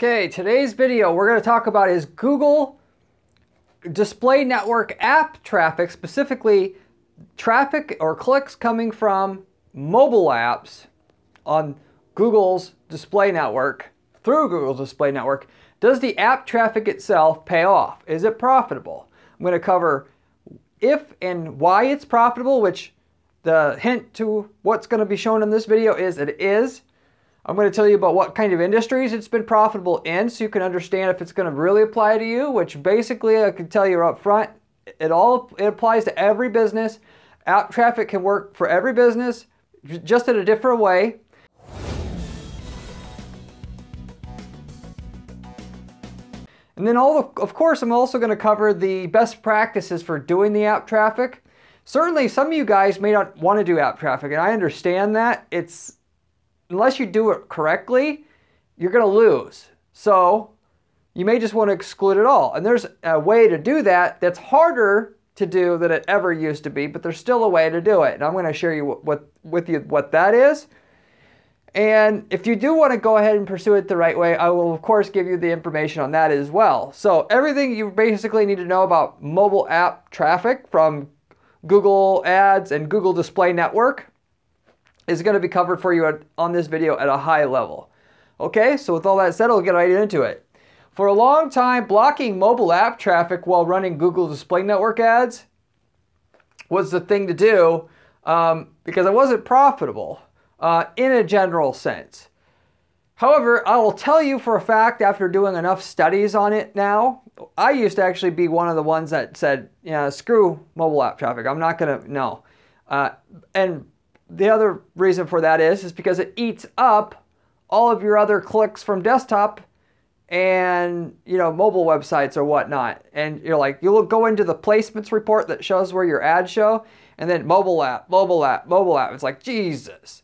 Okay, today's video we're going to talk about is Google Display Network app traffic, specifically traffic or clicks coming from mobile apps on Google's Display Network, through Google's Display Network. Does the app traffic itself pay off? Is it profitable? I'm going to cover if and why it's profitable, which the hint to what's going to be shown in this video is it is. I'm going to tell you about what kind of industries it's been profitable in so you can understand if it's going to really apply to you, which basically I can tell you up front, it applies to every business. App traffic can work for every business, just in a different way. And then of course, I'm also going to cover the best practices for doing the app traffic. Certainly some of you guys may not want to do app traffic, and I understand that. Unless you do it correctly, you're going to lose. So you may just want to exclude it all. And there's a way to do that that's harder to do than it ever used to be, but there's still a way to do it. And I'm going to share with you what that is. And if you do want to go ahead and pursue it the right way, I will of course give you the information on that as well. So everything you basically need to know about mobile app traffic from Google Ads and Google Display Network is going to be covered for you on this video at a high level. Okay, so with all that said, I'll get right into it. For a long time, blocking mobile app traffic while running Google Display Network ads was the thing to do because it wasn't profitable in a general sense. However, I will tell you for a fact, after doing enough studies on it now, I used to actually be one of the ones that said, yeah, screw mobile app traffic. I'm not going to, no. And the other reason for that is because it eats up all of your other clicks from desktop and, you know, mobile websites or whatnot. And you're like, you'll go into the placements report that shows where your ads show, and then mobile app, mobile app, mobile app. It's like, Jesus.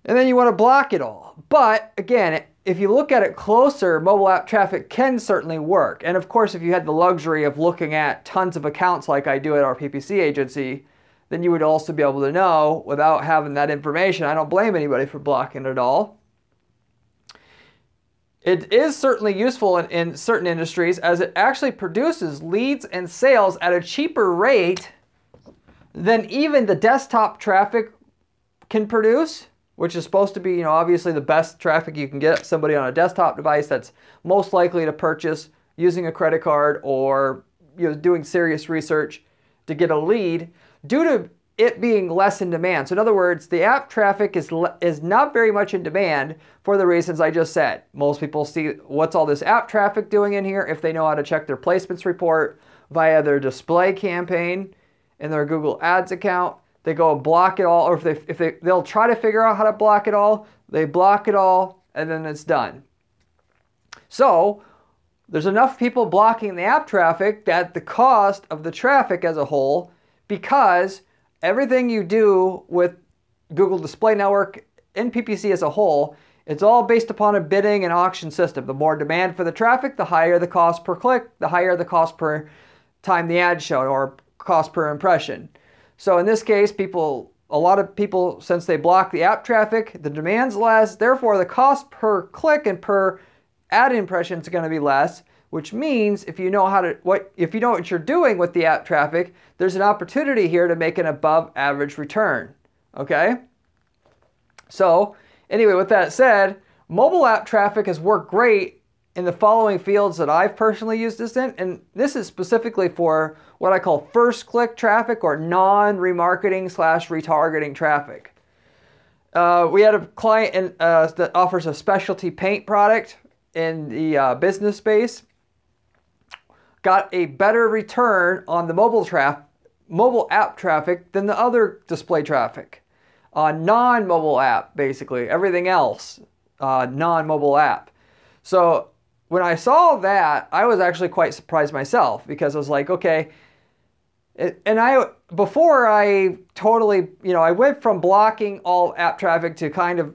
And then you want to block it all. But again, if you look at it closer, mobile app traffic can certainly work. And of course, if you had the luxury of looking at tons of accounts like I do at our PPC agency, then you would also be able to know without having that information. I don't blame anybody for blocking it all. It is certainly useful in certain industries as it actually produces leads and sales at a cheaper rate than even the desktop traffic can produce, which is supposed to be, you know, obviously the best traffic you can get somebody on a desktop device that's most likely to purchase using a credit card or, you know, doing serious research to get a lead, due to it being less in demand. So in other words, the app traffic is not very much in demand for the reasons I just said. Most people see what's all this app traffic doing in here if they know how to check their placements report via their display campaign in their Google Ads account. They go block it all, or they'll try to figure out how to block it all. They block it all, and then it's done. So there's enough people blocking the app traffic that the cost of the traffic as a whole, because everything you do with Google Display Network and PPC as a whole, it's all based upon a bidding and auction system. The more demand for the traffic, the higher the cost per click, the higher the cost per time the ad showed, or cost per impression. So in this case, a lot of people, since they block the app traffic, the demand's less, therefore the cost per click and per ad impression is going to be less. Which means if you know what you're doing with the app traffic, there's an opportunity here to make an above average return. Okay? So anyway, with that said, mobile app traffic has worked great in the following fields that I've personally used this in, and this is specifically for what I call first click traffic or non-remarketing / retargeting traffic. We had a client that offers a specialty paint product in the business space. Got a better return on the mobile app traffic than the other display traffic. Non-mobile app, basically. Everything else, non-mobile app. So when I saw that, I was actually quite surprised myself, because I was like, okay. Before I totally, you know, I went from blocking all app traffic to kind of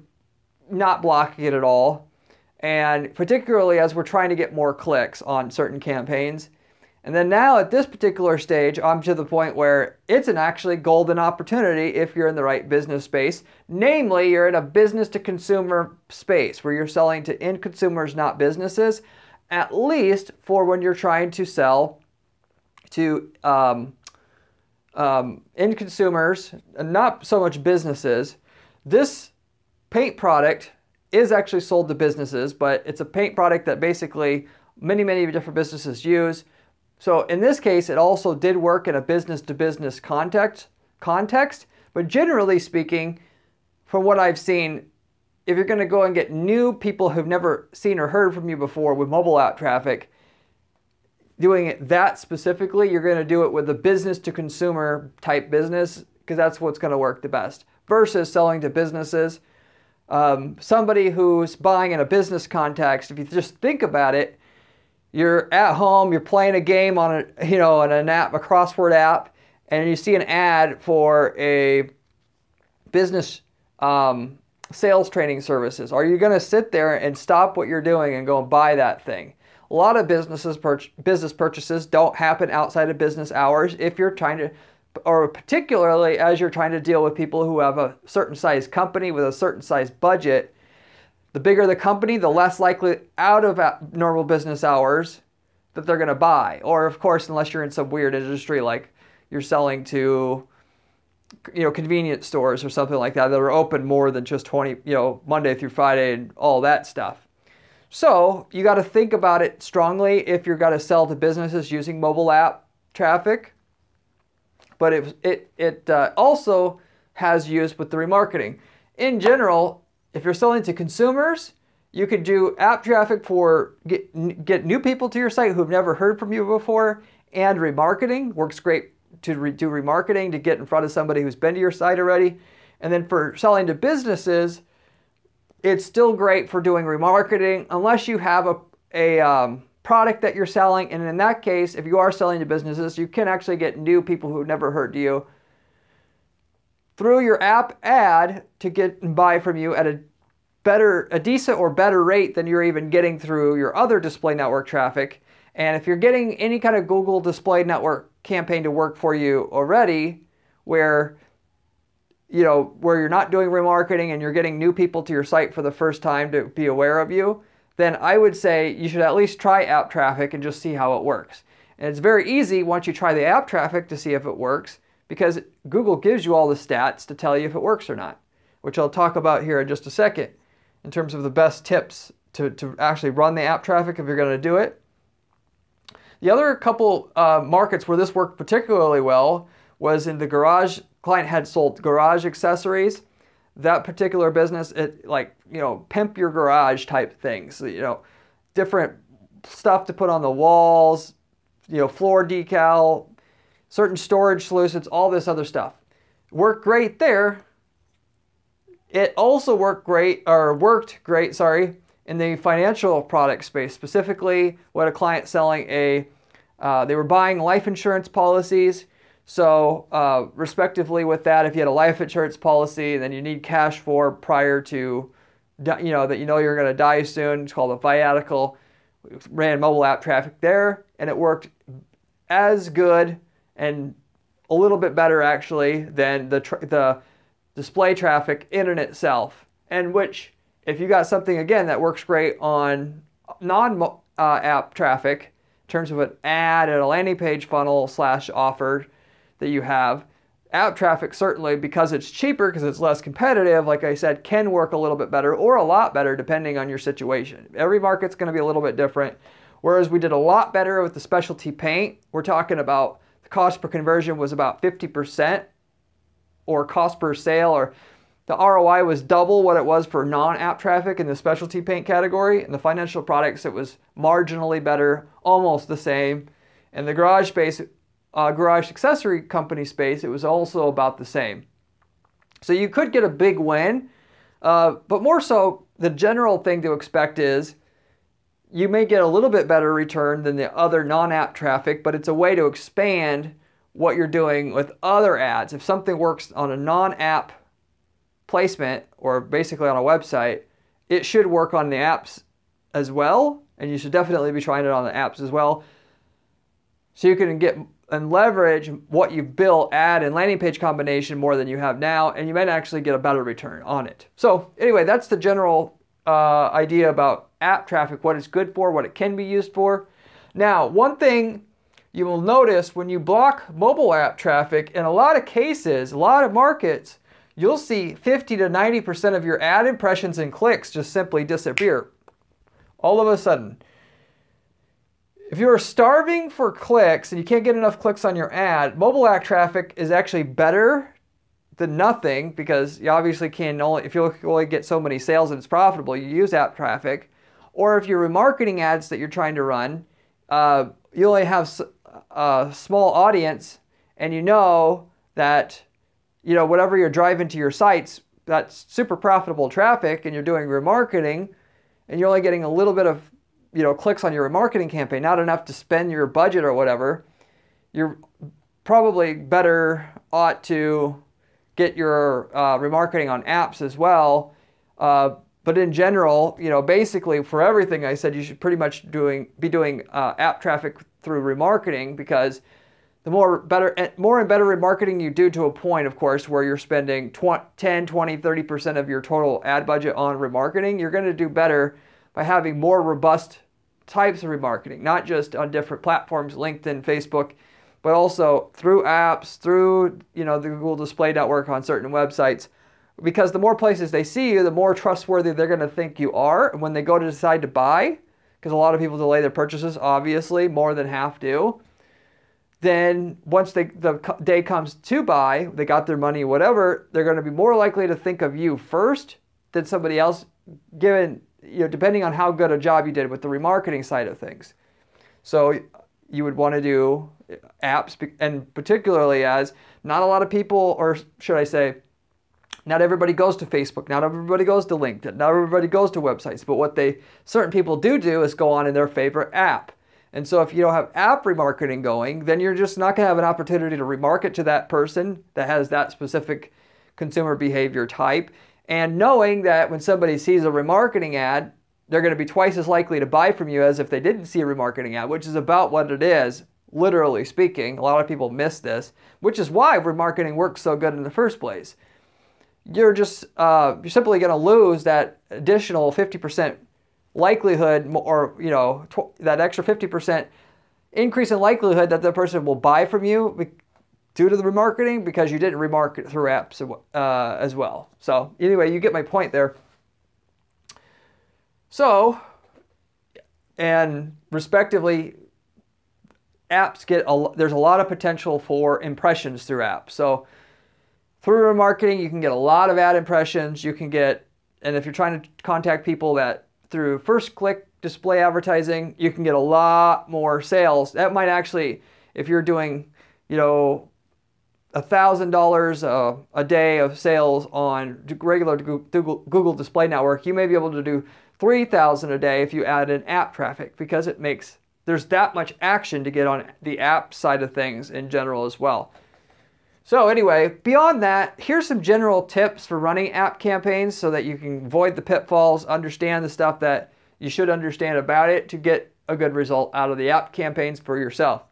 not blocking it at all. And particularly as we're trying to get more clicks on certain campaigns. And then now at this particular stage, I'm to the point where it's an actually golden opportunity if you're in the right business space. Namely, you're in a business to consumer space where you're selling to end consumers, not businesses, at least for when you're trying to sell to end consumers, and not so much businesses. This paint product is actually sold to businesses, but it's a paint product that basically many different businesses use. So in this case, it also did work in a business-to-business context, but generally speaking, from what I've seen, if you're going to go and get new people who've never seen or heard from you before with mobile app traffic, doing it that specifically, you're going to do it with a business-to-consumer type business, because that's what's going to work the best, versus selling to businesses. Somebody who's buying in a business context, if you just think about it, you're at home, you're playing a game on an app, a crossword app, and you see an ad for a business sales training services. Are you going to sit there and stop what you're doing and go and buy that thing? A lot of business purchases don't happen outside of business hours if you're trying to, or particularly as you're trying to deal with people who have a certain size company with a certain size budget. The bigger the company, the less likely out of normal business hours that they're going to buy. Or of course, unless you're in some weird industry like you're selling to, convenience stores or something like that are open more than just 20, Monday through Friday and all that stuff. So you got to think about it strongly if you're going to sell to businesses using mobile app traffic. But it also has use with the remarketing. In general, if you're selling to consumers, you could do app traffic for get new people to your site who've never heard from you before, and remarketing works great to do remarketing to get in front of somebody who's been to your site already. And then for selling to businesses, it's still great for doing remarketing unless you have a product that you're selling. And in that case, if you are selling to businesses, you can actually get new people who've never heard of you through your app ad to get and buy from you at a decent or better rate than you're even getting through your other display network traffic. And if you're getting any kind of Google display network campaign to work for you already, where you're not doing remarketing and you're getting new people to your site for the first time to be aware of you, then I would say you should at least try app traffic and just see how it works. And it's very easy once you try the app traffic to see if it works, because Google gives you all the stats to tell you if it works or not, which I'll talk about here in just a second in terms of the best tips to actually run the app traffic if you're going to do it. The other couple markets where this worked particularly well was in the garage. Client had sold garage accessories. That particular business, pimp your garage type things, different stuff to put on the walls, floor decal, certain storage solutions, all this other stuff. Worked great there. It also worked great in the financial product space, specifically what a client selling they were buying life insurance policies. So respectively with that, if you had a life insurance policy, then you need cash for prior to, that you're going to die soon. It's called a viatical. We ran mobile app traffic there, and it worked as good and a little bit better actually than the display traffic in and itself. And which, if you got something again that works great on non-app traffic in terms of an ad and a landing page funnel / offer that you have, app traffic certainly, because it's cheaper, because it's less competitive, like I said, can work a little bit better or a lot better depending on your situation. Every market's going to be a little bit different. Whereas we did a lot better with the specialty paint. We're talking about the cost per conversion was about 50%, or cost per sale, or the ROI was double what it was for non-app traffic in the specialty paint category. In the financial products, it was marginally better, almost the same. In the garage space, garage accessory company space, it was also about the same. So you could get a big win, but more so, the general thing to expect is you may get a little bit better return than the other non-app traffic, but it's a way to expand what you're doing with other ads. If something works on a non-app placement, or basically on a website, it should work on the apps as well, and you should definitely be trying it on the apps as well. so you can get and leverage what you've built, ad and landing page combination more than you have now, and you might actually get a better return on it. So anyway, that's the general idea about app traffic, what it's good for, what it can be used for. Now, one thing you will notice when you block mobile app traffic, in a lot of cases, a lot of markets, you'll see 50 to 90% of your ad impressions and clicks just simply disappear all of a sudden. If you're starving for clicks and you can't get enough clicks on your ad, mobile app traffic is actually better than nothing, because you obviously can only, if you only get so many sales and it's profitable, you use app traffic. Or if you're remarketing ads that you're trying to run, you only have a small audience, and you know that, you know, whatever you're driving to your sites, that's super profitable traffic, and you're doing remarketing, and you're only getting a little bit of, you know, clicks on your remarketing campaign, not enough to spend your budget or whatever, you're probably better ought to get your remarketing on apps as well. But in general, you know, basically for everything I said, you should pretty much be doing app traffic through remarketing, because the more and better remarketing you do, to a point, of course, where you're spending 10, 20, 30% of your total ad budget on remarketing, you're going to do better by having more robust types of remarketing, not just on different platforms, LinkedIn, Facebook, but also through apps, through, you know, the Google Display Network on certain websites. Because the more places they see you, the more trustworthy they're going to think you are. And when they go to decide to buy, because a lot of people delay their purchases, obviously, more than half do, then once the day comes to buy, they got their money, whatever, they're going to be more likely to think of you first than somebody else, given, you know, depending on how good a job you did with the remarketing side of things. So you would want to do apps, and particularly as not a lot of people, or should I say, not everybody goes to Facebook, not everybody goes to LinkedIn, not everybody goes to websites, but what certain people do is go on in their favorite app. And so if you don't have app remarketing going, then you're just not going to have an opportunity to remarket to that person that has that specific consumer behavior type. And knowing that when somebody sees a remarketing ad, they're going to be twice as likely to buy from you as if they didn't see a remarketing ad, which is about what it is, literally speaking. A lot of people miss this, which is why remarketing works so good in the first place. You're simply going to lose that additional 50% likelihood, or, you know, that extra 50% increase in likelihood that the person will buy from you due to the remarketing, because you didn't remarket through apps as well. So anyway, you get my point there. So, and respectively, apps there's a lot of potential for impressions through apps. So through remarketing, you can get a lot of ad impressions. You can get, and if you're trying to contact people that through first click display advertising, you can get a lot more sales. That might actually, if you're doing, you know, $1,000 a day of sales on regular Google Display Network, you may be able to do $3,000 a day if you add in app traffic, because there's that much action to get on the app side of things in general as well. So anyway, beyond that, here's some general tips for running app campaigns so that you can avoid the pitfalls, understand the stuff that you should understand about it to get a good result out of the app campaigns for yourself.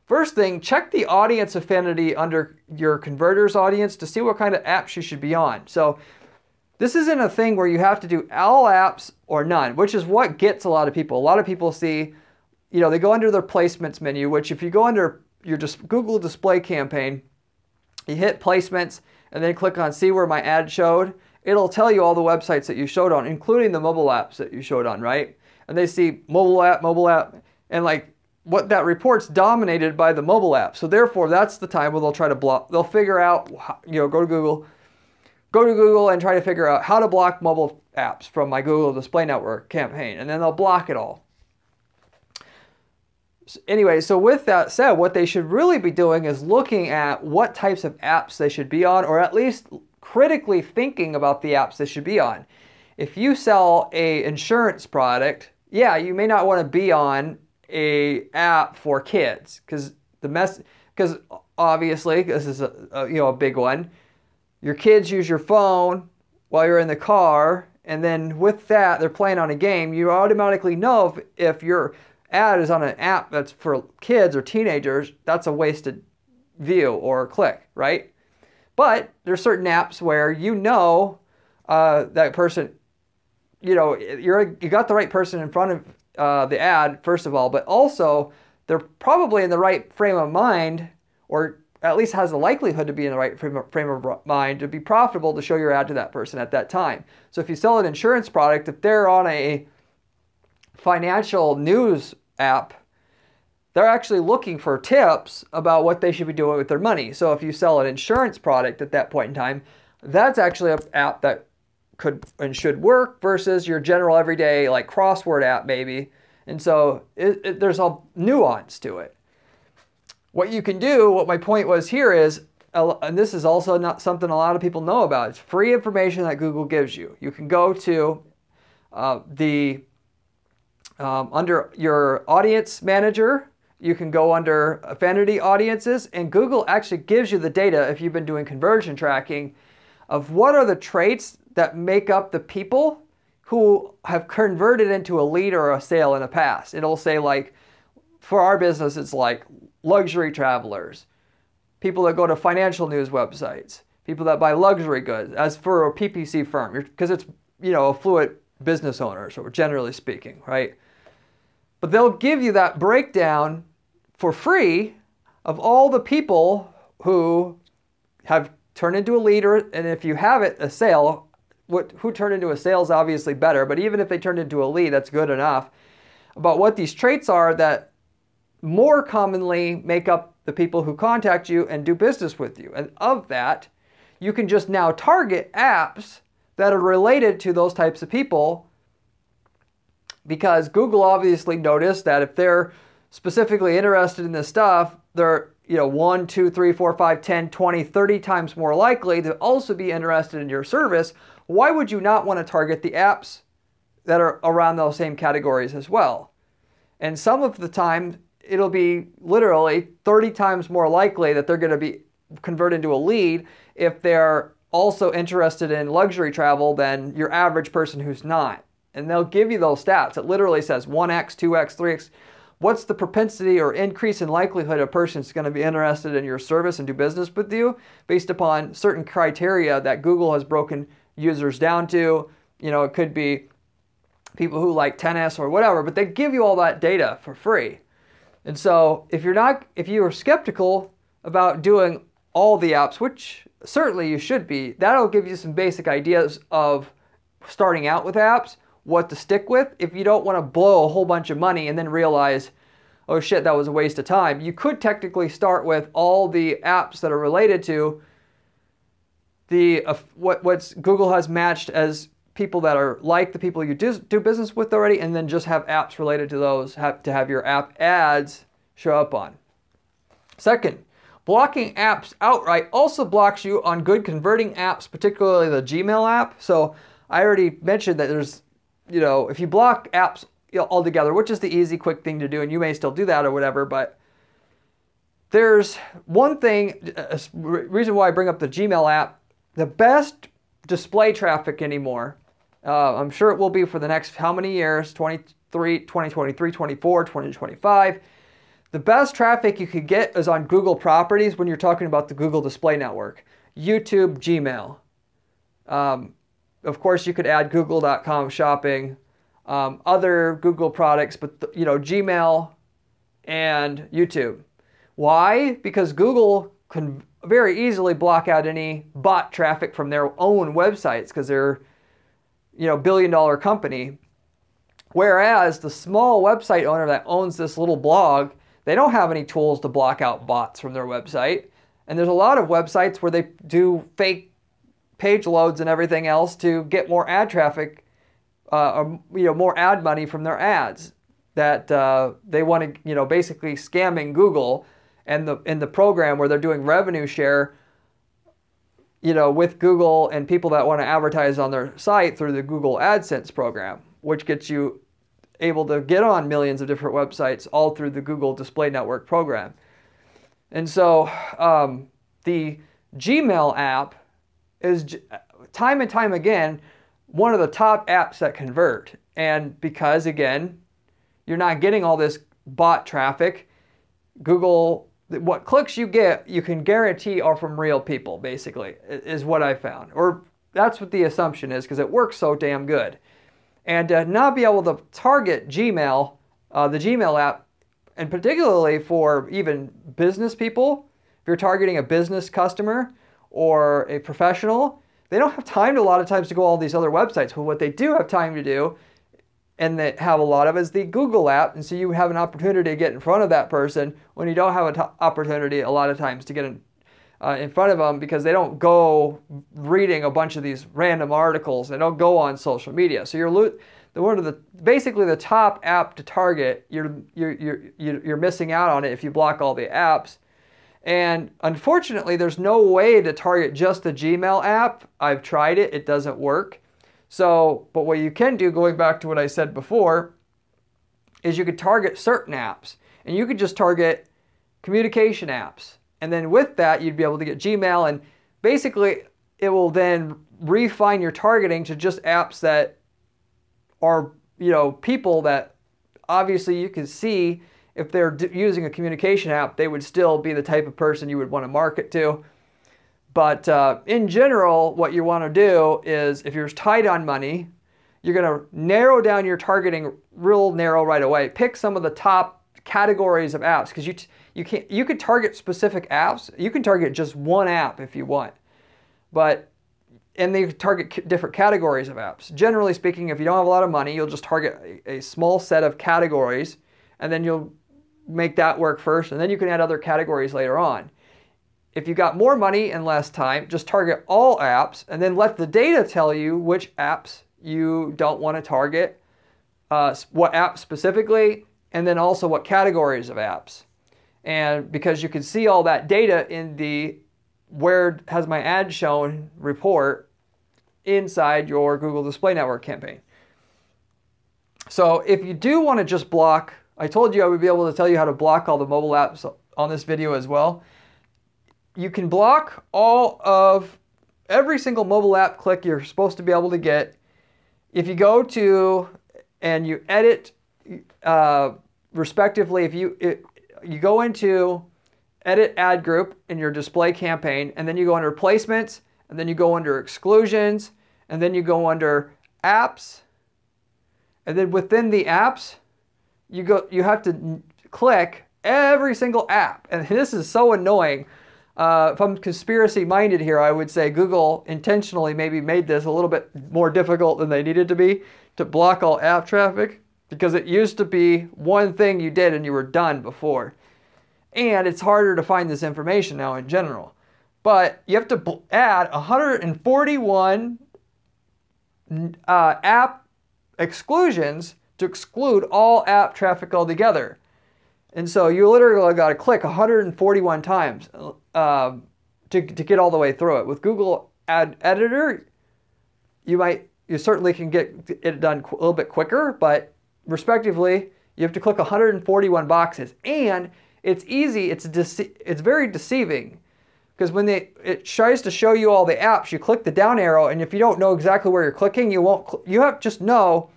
First thing, check the audience affinity under your converters audience to see what kind of apps you should be on. So this isn't a thing where you have to do all apps or none, which is what gets a lot of people. A lot of people see, you know, they go under their placements menu, which if you go under your Google Display campaign, you hit placements and then click on see where my ad showed. It'll tell you all the websites that you showed on, including the mobile apps that you showed on, right? And they see mobile app, and like what that report's dominated by the mobile app. So therefore, that's the time where they'll try to block. They'll figure out, you know, go to Google and try to figure out how to block mobile apps from my Google Display Network campaign, and then they'll block it all. Anyway, so with that said, what they should really be doing is looking at what types of apps they should be on, or at least critically thinking about the apps they should be on. If you sell an insurance product, yeah, you may not want to be on a app for kids, because obviously this is a big one. Your kids use your phone while you're in the car, and then with that they're playing on a game. You automatically know if your ad is on an app that's for kids or teenagers, that's a wasted view or click, right? But there's certain apps where that person, you got the right person in front of the ad, first of all, but also they're probably in the right frame of mind, or at least has the likelihood to be in the right frame of mind to be profitable to show your ad to that person at that time. So if you sell an insurance product, if they're on a financial news app, they're actually looking for tips about what they should be doing with their money. So if you sell an insurance product at that point in time, that's actually an app that could and should work versus your general everyday like crossword app maybe. And so there's a nuance to it. What you can do, what my point was here is, and this is also not something a lot of people know about, it's free information that Google gives you. You can go to under your audience manager, you can go under Affinity audiences, and Google actually gives you the data, if you've been doing conversion tracking, of what are the traits that make up the people who have converted into a lead or a sale in the past. It'll say like, for our business, it's like luxury travelers, people that go to financial news websites, people that buy luxury goods, as for a PPC firm, because it's, affluent business owners, or generally speaking, right? But they'll give you that breakdown for free of all the people who have turned into a leader, and if you have a sale, who turned into a sale is obviously better, but even if they turned into a lead, that's good enough, about what these traits are that more commonly make up the people who contact you and do business with you. And of that, you can just now target apps that are related to those types of people, because Google obviously noticed that if they're specifically interested in this stuff, they're 1, 2, 3, 4, 5, 10, 20, 30 times more likely to also be interested in your service. Why would you not want to target the apps that are around those same categories as well? And some of the time, it'll be literally 30 times more likely that they're going to be converted into a lead if they're also interested in luxury travel than your average person who's not. And they'll give you those stats. It literally says 1x, 2x, 3x. What's the propensity or increase in likelihood a person's going to be interested in your service and do business with you based upon certain criteria that Google has broken users down to. It could be people who like tennis or whatever, but they give you all that data for free. And so if you are skeptical about doing all the apps, which certainly you should be, that'll give you some basic ideas of starting out with apps, what to stick with. If you don't want to blow a whole bunch of money and then realize, oh shit, that was a waste of time, you could technically start with all the apps that are related to what Google has matched as people that are like the people you do business with already, and then just have apps related to those to have your app ads show up on. Second, blocking apps outright also blocks you on good converting apps, particularly the Gmail app. So I already mentioned that there's, if you block apps altogether, which is the easy, quick thing to do, and you may still do that or whatever, but there's one thing, a reason why I bring up the Gmail app, the best display traffic anymore, I'm sure it will be for the next how many years, 2023, 24, 2025, the best traffic you could get is on Google properties when you're talking about the Google Display Network. YouTube, Gmail. Of course, you could add google.com shopping, other Google products, but Gmail and YouTube. Why? Because Google can very easily block out any bot traffic from their own websites because they're, billion-dollar company. Whereas the small website owner that owns this little blog, they don't have any tools to block out bots from their website. And there's a lot of websites where they do fake page loads and everything else to get more ad traffic, more ad money from their ads that they want to, basically scamming Google and in the program where they're doing revenue share, with Google and people that want to advertise on their site through the Google AdSense program, which gets you able to get on millions of different websites all through the Google Display Network program. And so the Gmail app is time and time again one of the top apps that convert. And because, again, you're not getting all this bot traffic. Google, what clicks you get, you can guarantee are from real people, basically, is what I found. Or that's what the assumption is, because it works so damn good. And to not be able to target Gmail, the Gmail app, and particularly for even business people, if you're targeting a business customer or a professional, they don't have time a lot of times to go to all these other websites. But what they do have time to do, and they have a lot of, is the Google app. And so you have an opportunity to get in front of that person when you don't have an opportunity a lot of times to get in front of them, because they don't go reading a bunch of these random articles. They don't go on social media. So you're basically the top app to target. You're missing out on it if you block all the apps. And unfortunately, there's no way to target just the Gmail app. I've tried it. It doesn't work. So, but what you can do, going back to what I said before, is you could target certain apps. And you could just target communication apps. And then with that, you'd be able to get Gmail. And basically, it will then refine your targeting to just apps that are, people that obviously you can see if they're using a communication app, they would still be the type of person you would want to market to. But in general, what you want to do is, if you're tight on money, you're going to narrow down your targeting real narrow right away. Pick some of the top categories of apps, because you could target specific apps. You can target just one app if you want, and they target different categories of apps. Generally speaking, if you don't have a lot of money, you'll just target a small set of categories, and then you'll make that work first, and then you can add other categories later on. If you got more money and less time, just target all apps, and then let the data tell you which apps you don't want to target, what apps specifically, and then also what categories of apps. And because you can see all that data in the where has my ad shown report inside your Google Display Network campaign. So if you do want to just block, I told you I would be able to tell you how to block all the mobile apps on this video as well. You can block every single mobile app click you're supposed to be able to get. If you go to and you edit, respectively, if you go into edit ad group in your display campaign, and then you go under placements, and then you go under exclusions, and then you go under apps, and then within the apps, you have to click every single app. And this is so annoying. If I'm conspiracy minded here, I would say Google intentionally maybe made this a little bit more difficult than they needed to be to block all app traffic, because it used to be one thing you did and you were done before. And it's harder to find this information now in general. But you have to add 141 app exclusions to exclude all app traffic altogether. And so you literally got to click 141 times to get all the way through it. With Google Ad Editor, you certainly can get it done a little bit quicker, but respectively, you have to click 141 boxes. And it's easy, it's very deceiving, because when it tries to show you all the apps, you click the down arrow, and if you don't know exactly where you're clicking, you have to just know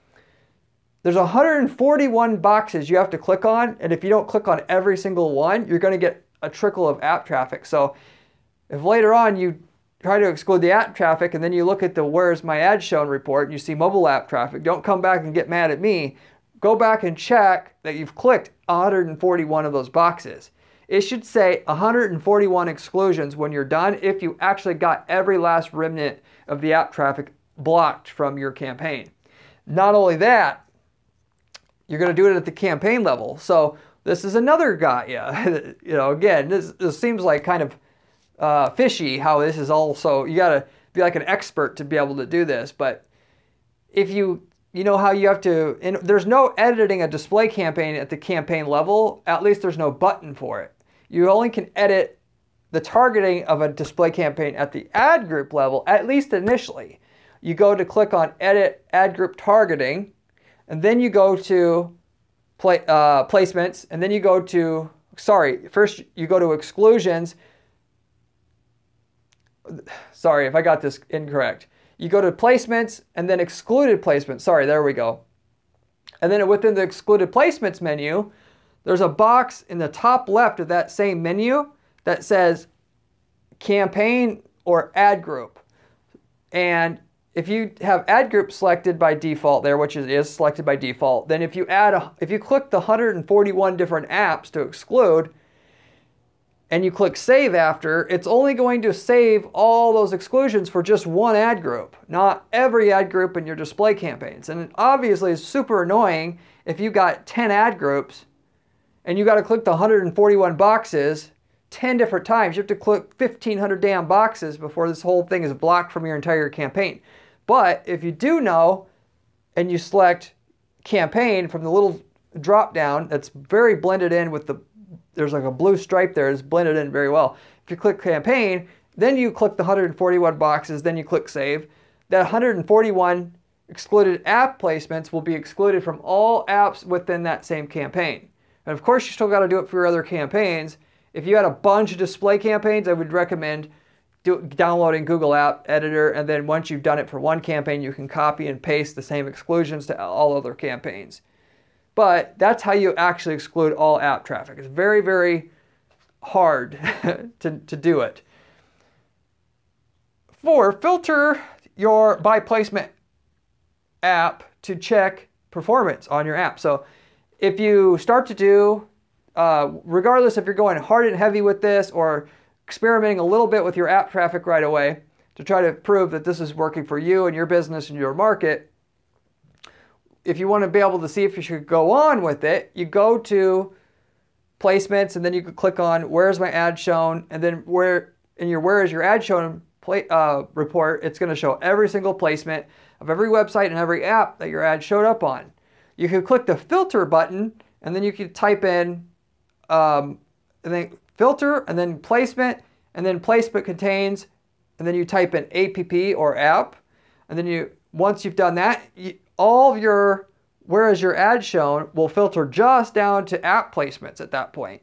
there's 141 boxes you have to click on, and if you don't click on every single one, you're going to get a trickle of app traffic. So if later on you try to exclude the app traffic, and then you look at the where's my ad shown report, and you see mobile app traffic, don't come back and get mad at me. Go back and check that you've clicked 141 of those boxes. It should say 141 exclusions when you're done, if you actually got every last remnant of the app traffic blocked from your campaign. Not only that, you're going to do it at the campaign level. So this is another gotcha. Again, this seems like kind of fishy how this is also, you got to be like an expert to be able to do this. But if you know how you have to, and there's no editing a display campaign at the campaign level, at least there's no button for it. You only can edit the targeting of a display campaign at the ad group level, at least initially. You go to click on edit ad group targeting, and then you go to placements, and then you go to, first you go to exclusions. Sorry if I got this incorrect. You go to placements and then excluded placements. Sorry, there we go. And then within the excluded placements menu, there's a box in the top left of that same menu that says campaign or ad group. And if you have ad group selected by default there, which it is selected by default, then if you click the 141 different apps to exclude and you click save after, it's only going to save all those exclusions for just one ad group, not every ad group in your display campaigns. And it obviously is super annoying if you got 10 ad groups and you got to click the 141 boxes 10 different times. You have to click 1,500 damn boxes before this whole thing is blocked from your entire campaign. But if you do know and you select campaign from the little drop down that's very blended in with there's like a blue stripe there, it's blended in very well. If you click campaign, then you click the 141 boxes, then you click save. That 141 excluded app placements will be excluded from all apps within that same campaign. And of course, you still got to do it for your other campaigns. If you had a bunch of display campaigns, I would recommend downloading Google App Editor, and then once you've done it for one campaign, you can copy and paste the same exclusions to all other campaigns. But that's how you actually exclude all app traffic. It's very, very hard to do it. 4, filter your by placement app to check performance on your app. So if you start to do, regardless if you're going hard and heavy with this or experimenting a little bit with your app traffic right away to try to prove that this is working for you and your business and your market, if you want to be able to see if you should go on with it, you go to placements and then you can click on where's my ad shown, and then where is your ad shown report, it's going to show every single placement of every website and every app that your ad showed up on. You can click the filter button and then you can type in and then filter and then placement contains, and then you type in app or app, and then once you've done that, all of your where is your ad shown will filter just down to app placements at that point.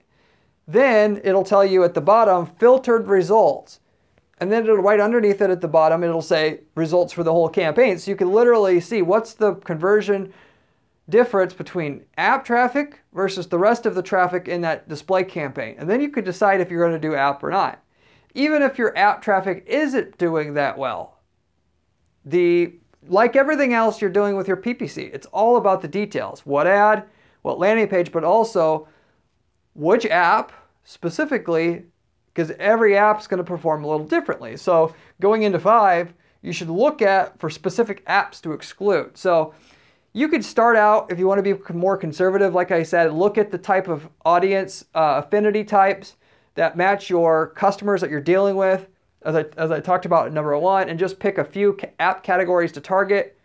Then it'll tell you at the bottom filtered results, and then it'll right underneath it at the bottom it'll say results for the whole campaign, so you can literally see what's the conversion difference between app traffic versus the rest of the traffic in that display campaign. And then you could decide if you're going to do app or not. Even if your app traffic isn't doing that well, like everything else you're doing with your PPC, it's all about the details. What ad, what landing page, but also which app specifically, because every app's going to perform a little differently. So going into 5, you should look for specific apps to exclude. So you could start out, if you want to be more conservative, like I said, look at the type of audience affinity types that match your customers that you're dealing with, as I talked about in number 1, and just pick a few app categories to target,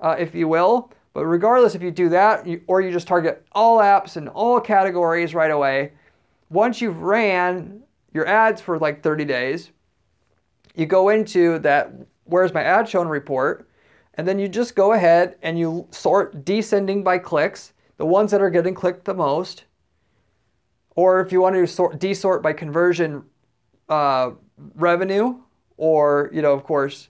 if you will. But regardless if you do that, or you just target all apps and all categories right away, once you've ran your ads for like 30 days, you go into that where's my ad shown report, and then you just go ahead and you sort descending by clicks, the ones that are getting clicked the most. Or if you want to desort by conversion revenue, or, of course,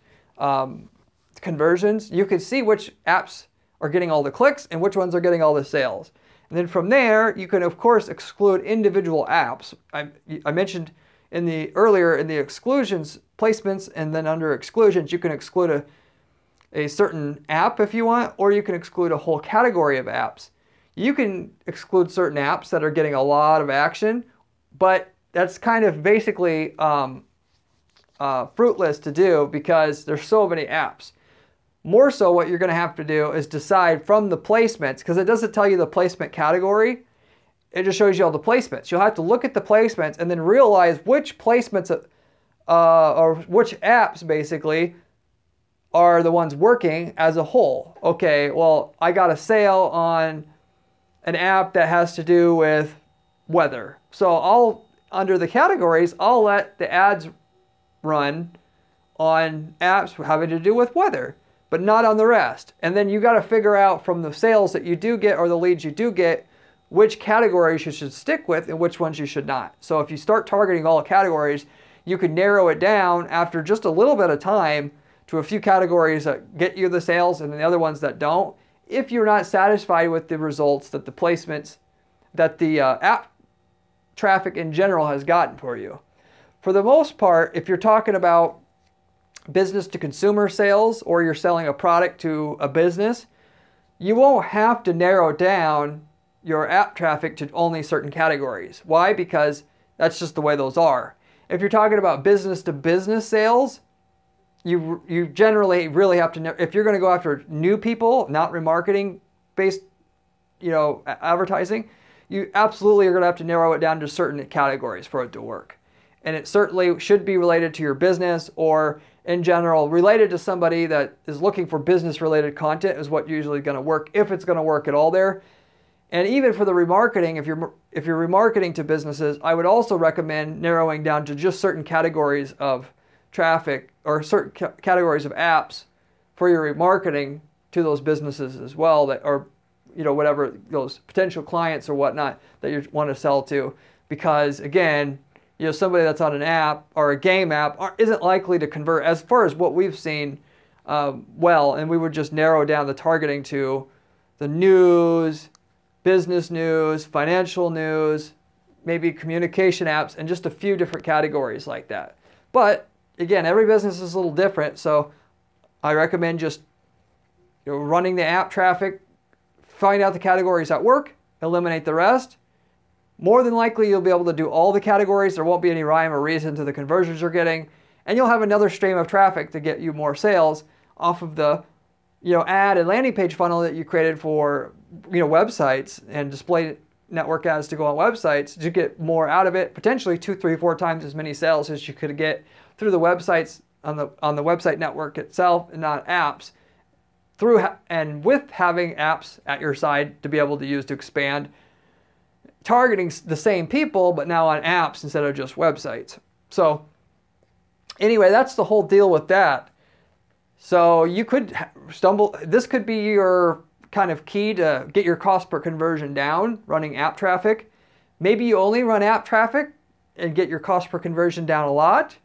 conversions, you can see which apps are getting all the clicks and which ones are getting all the sales. And then from there, you can, of course, exclude individual apps. I mentioned earlier in the exclusions placements, and then under exclusions, you can exclude a certain app if you want, or you can exclude a whole category of apps. You can exclude certain apps that are getting a lot of action, but that's kind of basically fruitless to do because there's so many apps. More so what you're going to have to do is decide from the placements, because it doesn't tell you the placement category, it just shows you all the placements. You'll have to look at the placements and then realize which placements or which apps basically are the ones working as a whole. Okay, well, I got a sale on an app that has to do with weather. So under the categories, I'll let the ads run on apps having to do with weather, but not on the rest. And then you got to figure out from the sales that you do get or the leads you do get, which categories you should stick with and which ones you should not. So if you start targeting all categories, you can narrow it down after just a little bit of time to a few categories that get you the sales and the other ones that don't. if you're not satisfied with the results that the placements, that the app traffic in general has gotten for you. For the most part, if you're talking about business to consumer sales, or you're selling a product to a business, you won't have to narrow down your app traffic to only certain categories. Why? Because that's just the way those are. If you're talking about business to business sales, you generally really have to, if you're going to go after new people, not remarketing based, advertising, you absolutely are going to have to narrow it down to certain categories for it to work. And it certainly should be related to your business, or in general related to somebody that is looking for business related content is what usually going to work, if it's going to work at all there. And even for the remarketing, if you're remarketing to businesses, I would also recommend narrowing down to just certain categories of traffic, or certain categories of apps for your remarketing to those businesses as well, that, or whatever those potential clients or whatnot that you want to sell to. Because again, somebody that's on an app or a game app isn't likely to convert, as far as what we've seen, well. And we would just narrow down the targeting to the news, business news, financial news, maybe communication apps, and just a few different categories like that. But again, every business is a little different, so I recommend just running the app traffic, find out the categories that work, eliminate the rest. More than likely, you'll be able to do all the categories. There won't be any rhyme or reason to the conversions you're getting, and you'll have another stream of traffic to get you more sales off of the ad and landing page funnel that you created for websites and display network ads to go on websites. To get more out of it, potentially 2, 3, 4 times as many sales as you could get through the websites on the website network itself, and not apps. And with having apps at your side to be able to use to expand, targeting the same people, but now on apps instead of just websites. So anyway, that's the whole deal with that. So you could this could be your kind of key to get your cost per conversion down, running app traffic. Maybe you only run app traffic and get your cost per conversion down a lot.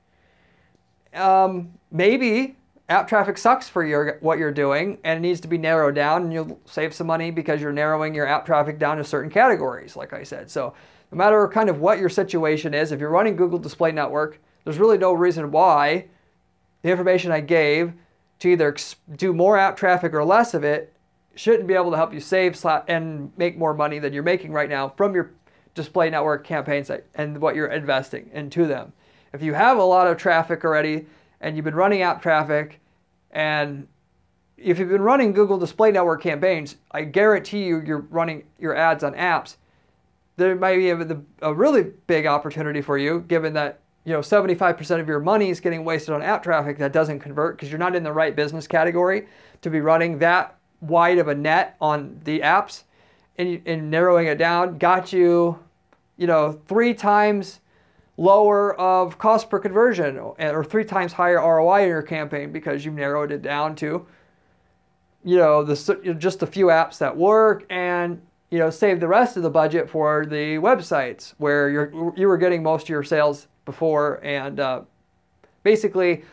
Maybe app traffic sucks for what you're doing and it needs to be narrowed down, and you'll save some money because you're narrowing your app traffic down to certain categories, like I said. So no matter kind of what your situation is, if you're running Google Display Network, there's really no reason why the information I gave to either do more app traffic or less of it shouldn't be able to help you save and make more money than you're making right now from your display network campaigns and what you're investing into them. If you have a lot of traffic already and you've been running app traffic, and if you've been running Google Display Network campaigns, I guarantee you're running your ads on apps, there might be a really big opportunity for you, given that 75% of your money is getting wasted on app traffic that doesn't convert because you're not in the right business category to be running that wide of a net on the apps. And narrowing it down got you, 3 times lower of cost per conversion, or 3 times higher ROI in your campaign, because you narrowed it down to, just a few apps that work, and save the rest of the budget for the websites where you were getting most of your sales before. And basically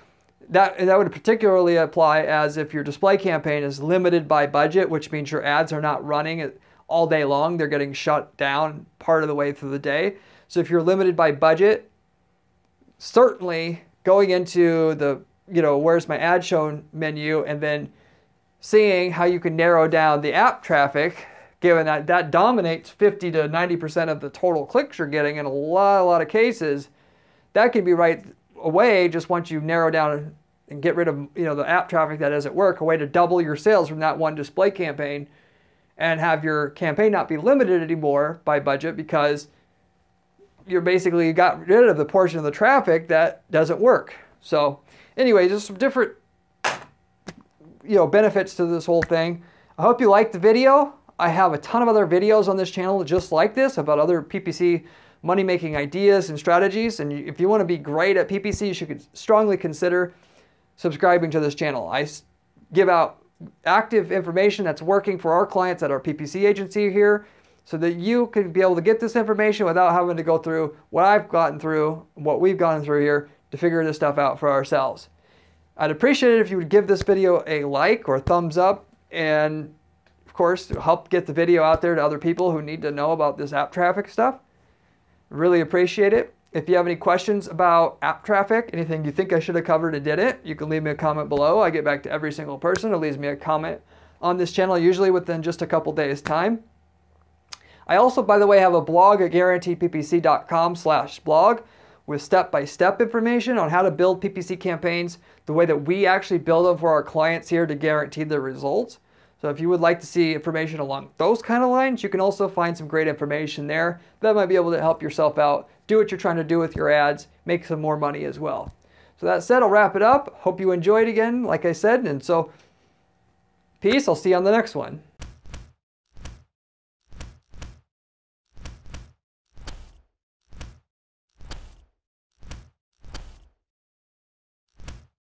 that would particularly apply as if your display campaign is limited by budget, which means your ads are not running all day long. They're getting shut down part of the way through the day. So if you're limited by budget, certainly going into the, where's my ad shown menu, and then seeing how you can narrow down the app traffic, given that dominates 50 to 90% of the total clicks you're getting in a lot of cases, that can be right away just once you narrow down and get rid of the app traffic that doesn't work, a way to double your sales from that one display campaign and have your campaign not be limited anymore by budget, because you're basically got rid of the portion of the traffic that doesn't work. So anyway, just some different benefits to this whole thing. I hope you liked the video. I have a ton of other videos on this channel just like this about other PPC money-making ideas and strategies. And if you want to be great at PPC, you should strongly consider subscribing to this channel. I give out active information that's working for our clients at our PPC agency here, so that you can be able to get this information without having to go through what I've gotten through, what we've gone through here to figure this stuff out for ourselves. I'd appreciate it if you would give this video a like or a thumbs up, and course, to help get the video out there to other people who need to know about this app traffic stuff. Really appreciate it. If you have any questions about app traffic, anything you think I should have covered and didn't, you can leave me a comment below. I get back to every single person who leaves me a comment on this channel, usually within just a couple days' time. I also, by the way, have a blog at guaranteedppc.com/blog with step-by-step information on how to build PPC campaigns the way that we actually build them for our clients here to guarantee the results. So if you would like to see information along those kind of lines, you can also find some great information there that might be able to help yourself out, do what you're trying to do with your ads, make some more money as well. So that said, I'll wrap it up. Hope you enjoyed again, like I said. And so, peace. I'll see you on the next one.